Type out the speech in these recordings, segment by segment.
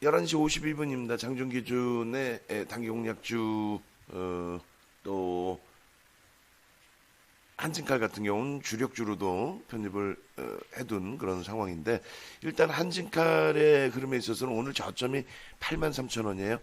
11시 52분입니다. 장중 기준의 단기 공략주 또 한진칼 같은 경우는 주력주로도 편입을 해둔 그런 상황인데, 일단 한진칼의 흐름에 있어서는 오늘 저점이 83,000원이에요.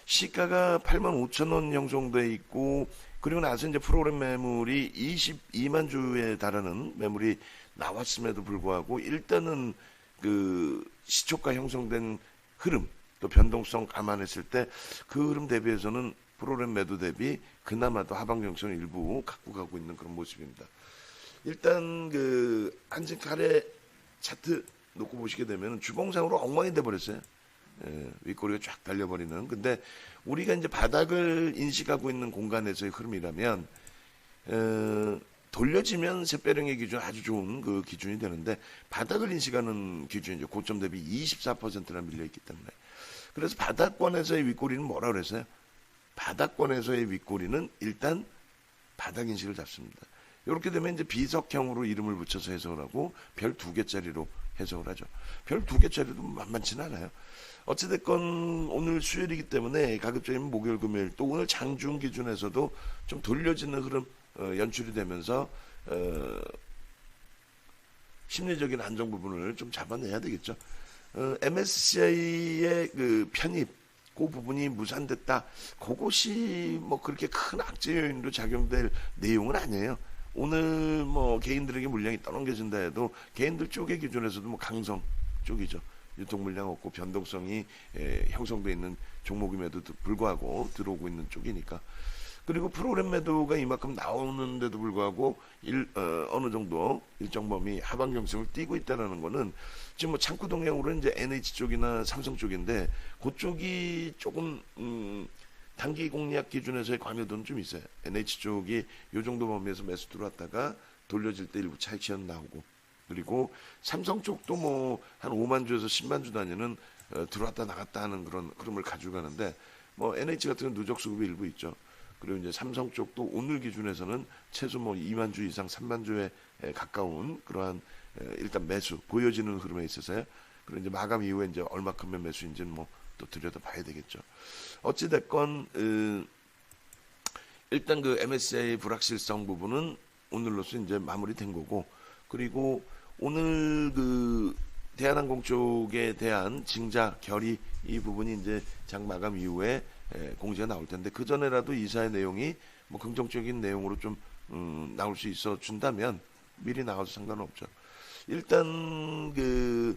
시가가 85,000원 형성돼 있고, 그리고 나서 이제 프로그램 매물이 22만 주에 달하는 매물이 나왔음에도 불구하고 일단은 그 시초가 형성된 흐름 또 변동성 감안했을 때 그 흐름 대비해서는 프로그램 매도 대비 그나마도 하방 정성을 일부 갖고 가고 있는 그런 모습입니다. 일단 그 한진칼의 차트 놓고 보시게 되면 주봉상으로 엉망이 돼버렸어요. 윗꼬리가 쫙 달려버리는. 근데 우리가 이제 바닥을 인식하고 있는 공간에서의 흐름이라면 돌려지면 셋배령의 기준 아주 좋은 그 기준이 되는데, 바닥을 인식하는 기준이죠. 고점 대비 24%나 밀려있기 때문에. 그래서 바닥권에서의 윗꼬리는 뭐라 그랬어요? 바닥권에서의 윗꼬리는 일단 바닥 인식을 잡습니다. 이렇게 되면 이제 비석형으로 이름을 붙여서 해석을 하고 별 2개짜리로 해석을 하죠. 별 2개짜리도 만만치는 않아요. 어찌됐건 오늘 수요일이기 때문에 가급적이면 목요일 금요일 또 오늘 장중 기준에서도 좀 돌려지는 흐름 연출이 되면서 심리적인 안정 부분을 좀 잡아내야 되겠죠. MSCI의 그 편입 그 부분이 무산됐다, 그것이 뭐 그렇게 큰 악재 요인으로 작용될 내용은 아니에요. 오늘 뭐 개인들에게 물량이 떠넘겨진다 해도 개인들 쪽의 기준에서도 뭐 강성 쪽이죠. 유통 물량 없고 변동성이 형성되어 있는 종목임에도 불구하고 들어오고 있는 쪽이니까. 그리고 프로그램 매도가 이만큼 나오는데도 불구하고 어느 정도 일정 범위 하방 경성을 띄고 있다는 거는 지금 뭐 창구 동향으로 이제 NH 쪽이나 삼성 쪽인데, 그쪽이 조금 단기 공략 기준에서의 관여도는 좀 있어요. NH 쪽이 이 정도 범위에서 매수 들어왔다가 돌려질 때 일부 차익 시현 나오고, 그리고 삼성 쪽도 뭐 한 5만 주에서 10만 주 단위는 들어왔다 나갔다 하는 그런 흐름을 가지고 가는데, 뭐 NH 같은 경우는 누적 수급이 일부 있죠. 그리고 이제 삼성 쪽도 오늘 기준에서는 최소 뭐 2만 주 이상 3만 주에 가까운 그러한 일단 매수 보여지는 흐름에 있어서요. 그리고 이제 마감 이후에 이제 얼마큼의 매수인지는 뭐 또 들여다봐야 되겠죠. 어찌 됐건 일단 그 MSCI 불확실성 부분은 오늘로서 이제 마무리된 거고, 그리고 오늘 그 대한항공 쪽에 대한 징자 결의 이 부분이 이제 장 마감 이후에 공지가 나올 텐데, 그 전에라도 이사의 내용이 뭐 긍정적인 내용으로 좀 나올 수 있어 준다면 미리 나와도 상관없죠. 일단 그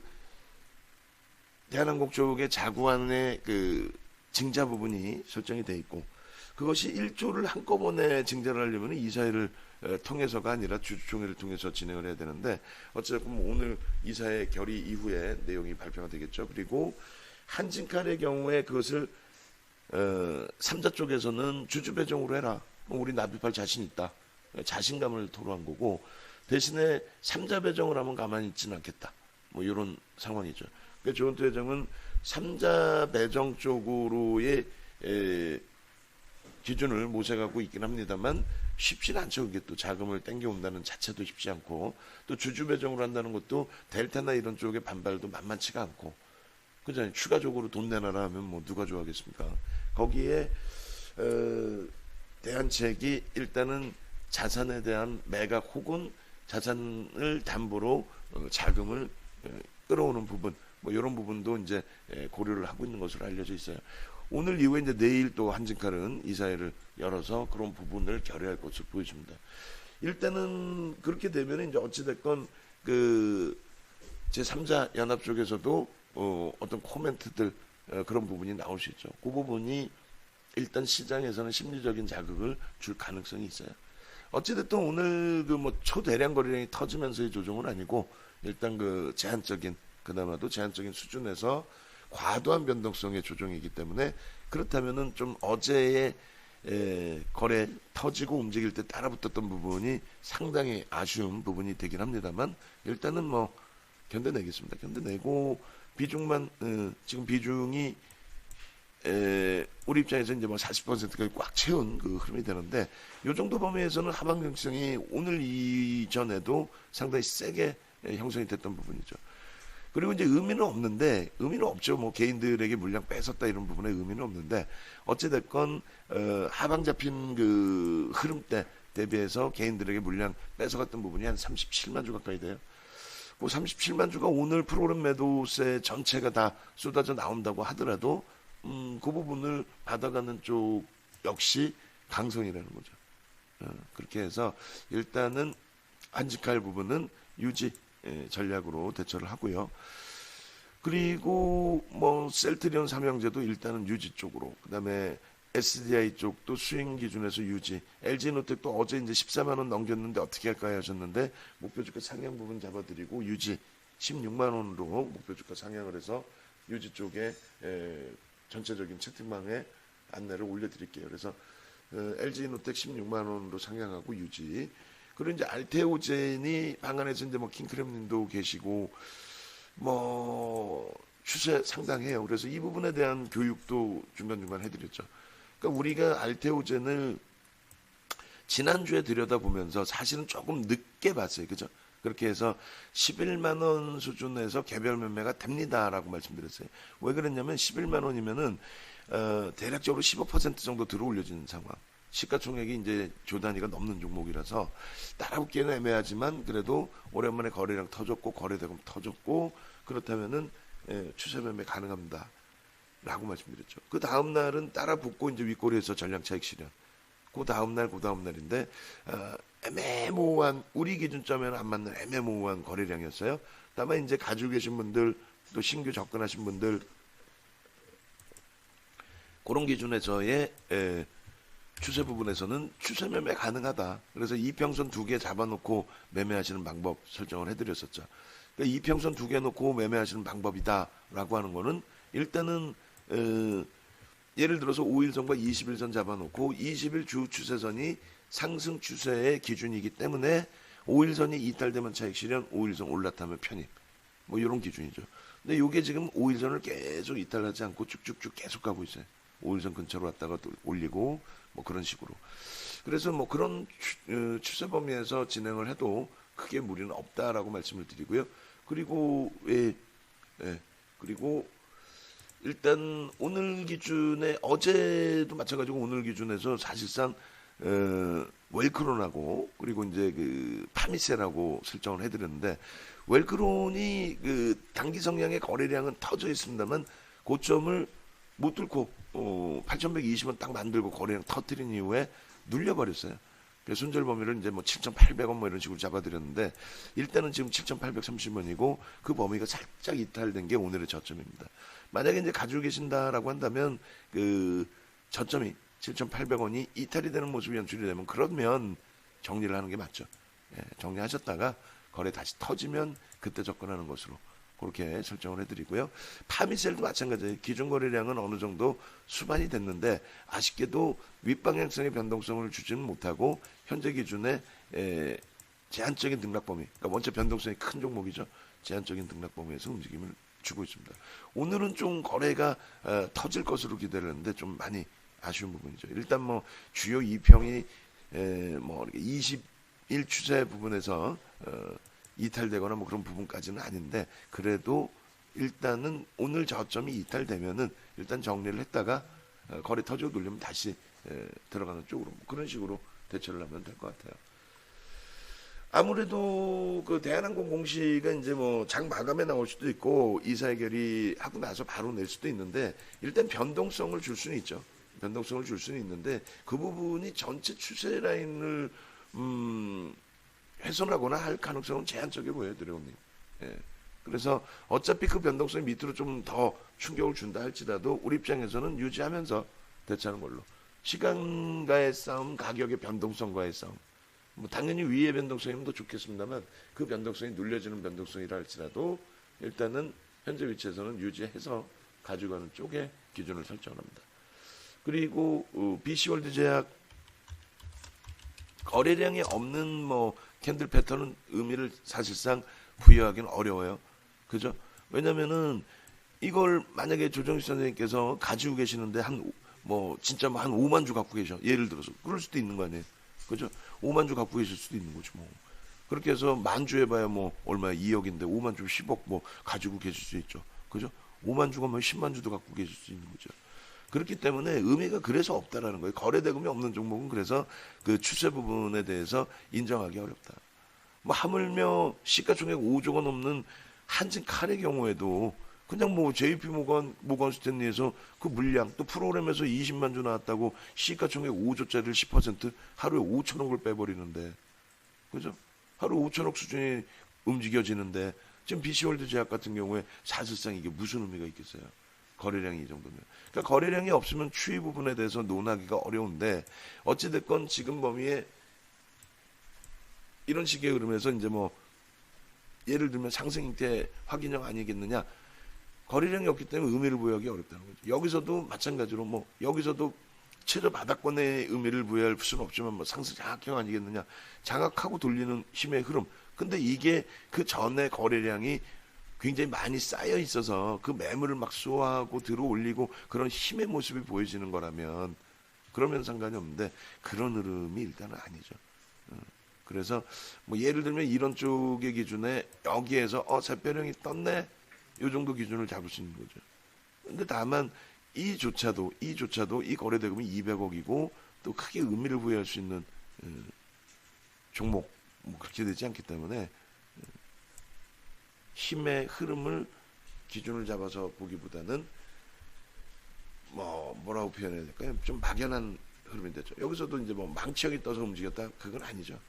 대한항공 쪽의 자구안의 그 징자 부분이 설정이 돼 있고, 그것이 1조를 한꺼번에 징자를 하려면 이사회를 통해서가 아니라 주주총회를 통해서 진행을 해야 되는데, 어쨌든 오늘 이사회 결의 이후에 내용이 발표가 되겠죠. 그리고 한진칼의 경우에 그것을 3자 쪽에서는 주주 배정으로 해라, 우리 납입할 자신 있다, 자신감을 토로한 거고, 대신에 3자 배정을 하면 가만히 있지는 않겠다, 뭐 이런 상황이죠. 그러니까 조은태 회장은 3자 배정 쪽으로의 기준을 모색하고 있긴 합니다만 쉽지는 않죠. 그게 또 자금을 땡겨온다는 자체도 쉽지 않고, 또 주주 배정으로 한다는 것도 델타나 이런 쪽의 반발도 만만치가 않고, 그잖아요. 추가적으로 돈 내놔라 하면 뭐 누가 좋아하겠습니까? 거기에 대안책이 일단은 자산에 대한 매각 혹은 자산을 담보로 자금을 끌어오는 부분, 뭐 이런 부분도 이제 고려를 하고 있는 것으로 알려져 있어요. 오늘 이후에 이제 내일 또 한진칼은 이사회를 열어서 그런 부분을 결의할 것으로 보여집니다. 일단은 그렇게 되면 이제 어찌됐건 그 제3자 연합 쪽에서도 어떤 코멘트들 그런 부분이 나올 수 있죠. 그 부분이 일단 시장에서는 심리적인 자극을 줄 가능성이 있어요. 어찌됐든 오늘 그 뭐 초대량 거래량이 터지면서의 조정은 아니고, 일단 그 제한적인, 그나마도 제한적인 수준에서 과도한 변동성의 조정이기 때문에, 그렇다면은 좀 어제의 거래 터지고 움직일 때 따라붙었던 부분이 상당히 아쉬운 부분이 되긴 합니다만, 일단은 뭐 견뎌내겠습니다. 견뎌내고 비중만 지금 비중이 우리 입장에서 이제 뭐 40%까지 꽉 채운 그 흐름이 되는데, 이 정도 범위에서는 하방 경성이 오늘 이전에도 상당히 세게 형성이 됐던 부분이죠. 그리고 이제 의미는 없는데, 의미는 없죠. 뭐 개인들에게 물량 뺏었다 이런 부분에 의미는 없는데, 어찌됐건 하방 잡힌 그 흐름 때 대비해서 개인들에게 물량 뺏어갔던 부분이 한 37만 주 가까이 돼요. 그 37만 주가 오늘 프로그램 매도세 전체가 다 쏟아져 나온다고 하더라도 그 부분을 받아가는 쪽 역시 강성이라는 거죠. 그렇게 해서 일단은 한직할 부분은 유지 전략으로 대처를 하고요. 그리고 뭐 셀트리온 삼형제도 일단은 유지 쪽으로, 그다음에 SDI 쪽도 수익 기준에서 유지. LG노텍도 어제 이제 14만 원 넘겼는데 어떻게 할까요 하셨는데, 목표 주가 상향 부분 잡아드리고 유지 16만 원으로 목표 주가 상향을 해서 유지 쪽에 전체적인 채팅방에 안내를 올려드릴게요. 그래서 LG노텍 16만 원으로 상향하고 유지. 그리고 이제 알테오젠이 방안에서 이제 뭐 킹크랩님도 계시고 뭐 추세 상당해요. 그래서 이 부분에 대한 교육도 중간중간 해드렸죠. 그러니까 우리가 알테오젠을 지난주에 들여다보면서 사실은 조금 늦게 봤어요. 그죠? 그렇게 해서 11만 원 수준에서 개별 매매가 됩니다라고 말씀드렸어요. 왜 그랬냐면 11만 원이면은 대략적으로 15% 정도 들어 올려지는 상황. 시가총액이 이제 조 단위가 넘는 종목이라서 따라붙기는 애매하지만 그래도 오랜만에 거래량 터졌고 거래대금 터졌고 그렇다면은 추세 매매 가능합니다. 라고 말씀드렸죠. 그 다음 날은 따라 붙고 이제 윗꼬리에서 전량 차익 실현. 그 다음 날인데 애매모호한, 우리 기준점에는 안 맞는 애매모호한 거래량이었어요. 다만 이제 가지고 계신 분들, 또 신규 접근하신 분들, 그런 기준에서의 추세 부분에서는 추세 매매 가능하다. 그래서 이평선 2개 잡아놓고 매매하시는 방법 설정을 해드렸었죠. 그러니까 이평선 2개 놓고 매매하시는 방법이다라고 하는 거는 일단은 예를 들어서 5일선과 20일선 잡아놓고 20일 주 추세선이 상승 추세의 기준이기 때문에 5일선이 이탈되면 차익 실현, 5일선 올라타면 편입. 뭐 이런 기준이죠. 근데 이게 지금 5일선을 계속 이탈하지 않고 쭉쭉쭉 계속 가고 있어요. 5일선 근처로 왔다가 또 올리고 뭐 그런 식으로. 그래서 뭐 그런 추세 범위에서 진행을 해도 크게 무리는 없다라고 말씀을 드리고요. 그리고 그리고 일단 오늘 기준에, 어제도 마찬가지고 오늘 기준에서 사실상 웰크론하고 그리고 이제 그 파미셀하고 설정을 해드렸는데, 웰크론이 그 단기 성향의 거래량은 터져 있습니다만 고점을 못 뚫고 8,120원 딱 만들고 거래량 터뜨린 이후에 눌려버렸어요. 그래서 손절 범위를 이제 뭐 7,800원 뭐 이런 식으로 잡아드렸는데, 일단은 지금 7,830원이고 그 범위가 살짝 이탈된 게 오늘의 저점입니다. 만약에 이제 가지고 계신다라고 한다면 그 저점이 7,800원이 이탈이 되는 모습이 연출이 되면, 그러면 정리를 하는 게 맞죠. 정리하셨다가 거래 다시 터지면 그때 접근하는 것으로 그렇게 설정을 해드리고요. 파미셀도 마찬가지예요. 기존 거래량은 어느 정도 수반이 됐는데 아쉽게도 윗방향성의 변동성을 주지는 못하고 현재 기준에 제한적인 등락 범위, 그러니까 원체 변동성이 큰 종목이죠. 제한적인 등락 범위에서 움직임을 주고 있습니다. 오늘은 좀 거래가 터질 것으로 기대를 했는데 좀 많이 아쉬운 부분이죠. 일단 뭐 주요 2평이 뭐 21 추세 부분에서 이탈되거나 뭐 그런 부분까지는 아닌데, 그래도 일단은 오늘 저점이 이탈되면은 일단 정리를 했다가 거래 터지고 눌리면 다시 들어가는 쪽으로 뭐 그런 식으로 대처를 하면 될 것 같아요. 아무래도 그 대한항공 공시가 이제 뭐 장 마감에 나올 수도 있고 이사해결이 하고 나서 바로 낼 수도 있는데, 일단 변동성을 줄 수는 있죠. 변동성을 줄 수는 있는데 그 부분이 전체 추세 라인을 훼손하거나 할 가능성은 제한적이게 보여요, 드래곤님. 그래서 어차피 그 변동성이 밑으로 좀 더 충격을 준다 할지라도 우리 입장에서는 유지하면서 대처하는 걸로. 시간과의 싸움, 가격의 변동성과의 싸움. 뭐 당연히 위의 변동성이면 더 좋겠습니다만 그 변동성이 눌려지는 변동성이라 할지라도 일단은 현재 위치에서는 유지해서 가져가는 쪽에 기준을 설정합니다. 그리고 BC월드 제약 거래량이 없는 뭐 캔들 패턴은 의미를 사실상 부여하기는 어려워요. 그죠? 왜냐면은 이걸 만약에 조정식 선생님께서 가지고 계시는데 진짜 한 5만 주 갖고 계셔. 예를 들어서. 그럴 수도 있는 거 아니에요. 그죠? 5만 주 갖고 계실 수도 있는 거죠, 뭐. 그렇게 해서 만주 해봐야 뭐 얼마야 2억인데 5만 주 10억 뭐 가지고 계실 수 있죠. 그죠? 5만 주가 뭐 10만 주도 갖고 계실 수 있는 거죠. 그렇기 때문에 의미가 그래서 없다라는 거예요. 거래대금이 없는 종목은 그래서 그 추세 부분에 대해서 인정하기 어렵다. 뭐 하물며 시가총액 5조가 넘는 한진칼의 경우에도 그냥 뭐 JP 모건 스탠리에서 그 물량 또 프로그램에서 20만 주 나왔다고 시가총액 5조짜리를 10% 하루에 5천억을 빼버리는데, 그죠? 하루 5천억 수준이 움직여지는데 지금 BC월드 제약 같은 경우에 사실상 이게 무슨 의미가 있겠어요? 거래량이 이 정도면. 그러니까 거래량이 없으면 추이 부분에 대해서 논하기가 어려운데, 어찌됐건 지금 범위에 이런 식의 흐름에서 이제 뭐 예를 들면 상승인태 확인형 아니겠느냐, 거래량이 없기 때문에 의미를 부여하기 어렵다는 거죠. 여기서도 마찬가지로 뭐 여기서도 최저 바닥권의 의미를 부여할 수는 없지만 뭐 상승 장악형 아니겠느냐, 장악하고 돌리는 힘의 흐름. 근데 이게 그 전에 거래량이 굉장히 많이 쌓여 있어서 그 매물을 막 쏘아하고 들어올리고 그런 힘의 모습이 보여지는 거라면 그러면 상관이 없는데 그런 흐름이 일단은 아니죠. 그래서 뭐 예를 들면 이런 쪽의 기준에 여기에서 새별형이 떴네, 이 정도 기준을 잡을 수 있는 거죠. 근데 다만 이조차도 이 거래대금이 200억이고 또 크게 의미를 부여할 수 있는 종목 뭐 그렇게 되지 않기 때문에 힘의 흐름을 기준을 잡아서 보기보다는 뭐라고 표현해야 될까요? 좀 막연한 흐름이 되죠. 여기서도 이제 뭐 망치형이 떠서 움직였다, 그건 아니죠.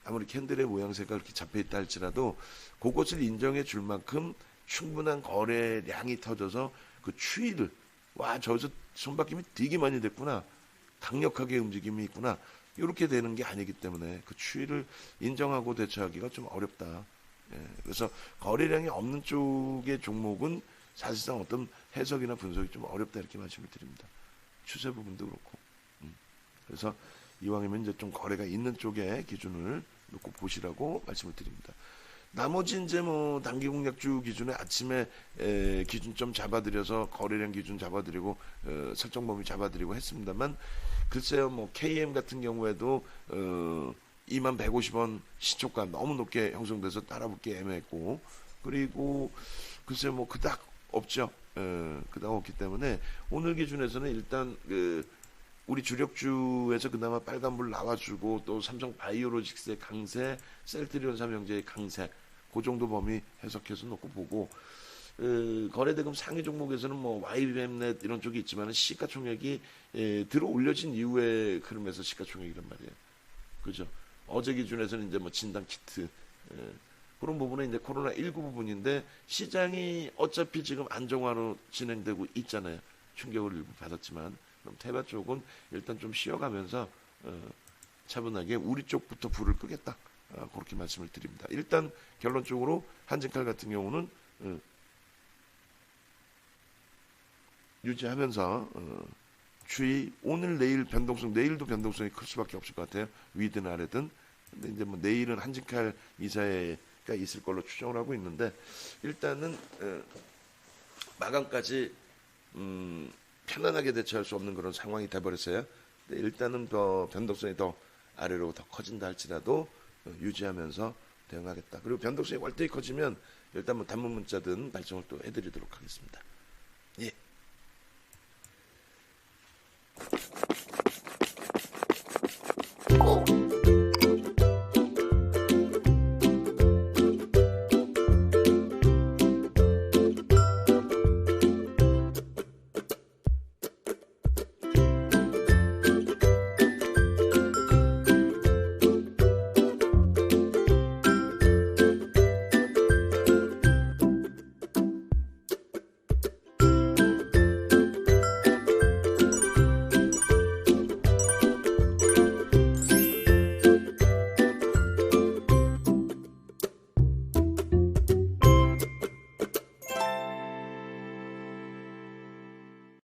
아무리 캔들의 모양새가 그렇게 잡혀있다 할지라도 그것을 인정해 줄 만큼 충분한 거래량이 터져서 그 추이를, 와 저기서 손바뀜이 되게 많이 됐구나, 강력하게 움직임이 있구나, 이렇게 되는 게 아니기 때문에 그 추이를 인정하고 대처하기가 좀 어렵다. 그래서 거래량이 없는 쪽의 종목은 사실상 어떤 해석이나 분석이 좀 어렵다, 이렇게 말씀을 드립니다. 추세 부분도 그렇고. 그래서 이왕이면 이제 좀 거래가 있는 쪽에 기준을 놓고 보시라고 말씀을 드립니다. 나머지 이제 뭐 단기 공략주 기준에 아침에 기준점 잡아드려서 거래량 기준 잡아드리고 설정 범위 잡아드리고 했습니다만, 글쎄요 뭐 KM 같은 경우에도 2150원 시초가 너무 높게 형성돼서 따라붙기 애매했고, 그리고 글쎄요 뭐 그닥 없죠. 그닥 없기 때문에 오늘 기준에서는 일단 우리 주력주에서 그나마 빨간불 나와주고 또 삼성 바이오로직스의 강세, 셀트리온 삼형제의 강세, 그 정도 범위 해석해서 놓고 보고, 거래대금 상위 종목에서는 뭐 YBM넷 이런 쪽이 있지만 시가총액이 들어 올려진 이후에 흐름에서 시가총액이란 말이에요. 그죠? 어제 기준에서는 이제 뭐 진단키트, 그런 부분은 이제 코로나19 부분인데 시장이 어차피 지금 안정화로 진행되고 있잖아요. 충격을 일부 받았지만. 그럼 테마 쪽은 일단 좀 쉬어가면서 차분하게 우리 쪽부터 불을 끄겠다, 그렇게 말씀을 드립니다. 일단 결론적으로 한진칼 같은 경우는 유지하면서 추이, 오늘 내일 변동성, 내일도 변동성이 클 수밖에 없을 것 같아요. 위든 아래든. 근데 이제 뭐 내일은 한진칼 이사회가 있을 걸로 추정을 하고 있는데, 일단은 마감까지 편안하게 대처할 수 없는 그런 상황이 돼버렸어요. 근데 일단은 더 변동성이 더 아래로 더 커진다 할지라도 유지하면서 대응하겠다. 그리고 변동성이 월등히 커지면 일단 뭐 단문 문자든 발송을 또 해드리도록 하겠습니다. 예.